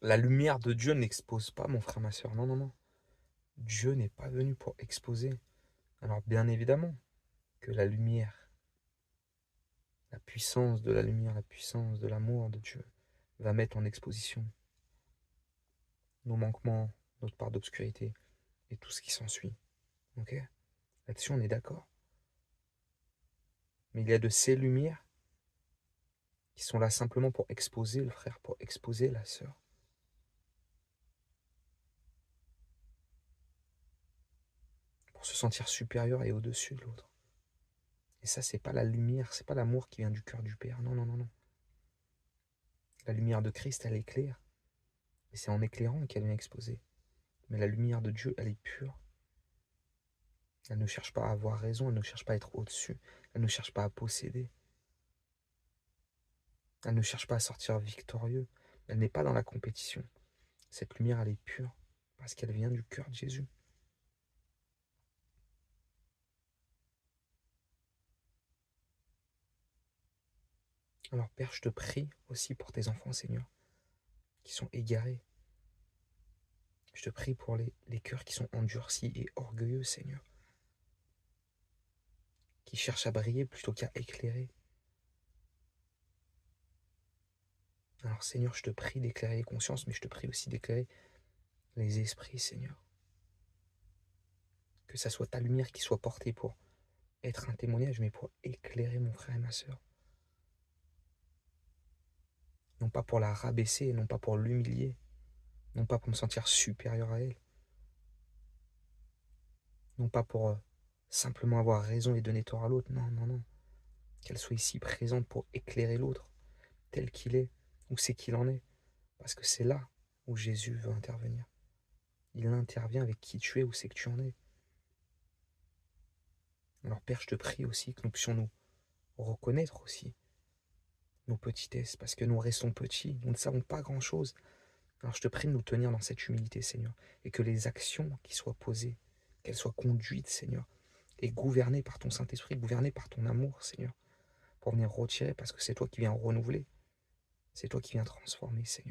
La lumière de Dieu n'expose pas, mon frère, ma soeur. Non, non, non. Dieu n'est pas venu pour exposer. Alors bien évidemment que la lumière, la puissance de la lumière, la puissance de l'amour de Dieu va mettre en exposition nos manquements, notre part d'obscurité et tout ce qui s'ensuit. Ok? Là-dessus, on est d'accord. Mais il y a de ces lumières qui sont là simplement pour exposer le frère, pour exposer la sœur. Pour se sentir supérieur et au-dessus de l'autre. Et ça, c'est pas la lumière, c'est pas l'amour qui vient du cœur du Père. Non, non, non, non. La lumière de Christ, elle éclaire. Et c'est en éclairant qu'elle vient exposer. Mais la lumière de Dieu, elle est pure. Elle ne cherche pas à avoir raison, elle ne cherche pas à être au-dessus, elle ne cherche pas à posséder. Elle ne cherche pas à sortir victorieux. Elle n'est pas dans la compétition. Cette lumière, elle est pure parce qu'elle vient du cœur de Jésus. Alors Père, je te prie aussi pour tes enfants, Seigneur, qui sont égarés. Je te prie pour les cœurs qui sont endurcis et orgueilleux, Seigneur, qui cherchent à briller plutôt qu'à éclairer. Alors Seigneur, je te prie d'éclairer les consciences, mais je te prie aussi d'éclairer les esprits, Seigneur. Que ça soit ta lumière qui soit portée pour être un témoignage, mais pour éclairer mon frère et ma sœur. Non pas pour la rabaisser, non pas pour l'humilier, non pas pour me sentir supérieur à elle, non pas pour simplement avoir raison et donner tort à l'autre, non, non, non. Qu'elle soit ici présente pour éclairer l'autre, tel qu'il est, où c'est qu'il en est, parce que c'est là où Jésus veut intervenir. Il intervient avec qui tu es, où c'est que tu en es. Alors Père, je te prie aussi que nous puissions nous reconnaître aussi nos petitesses, parce que nous restons petits, nous ne savons pas grand-chose. Alors je te prie de nous tenir dans cette humilité, Seigneur, et que les actions qui soient posées, qu'elles soient conduites, Seigneur, et gouvernées par ton Saint-Esprit, gouvernées par ton amour, Seigneur, pour venir retirer, parce que c'est toi qui viens renouveler, c'est toi qui viens transformer, Seigneur.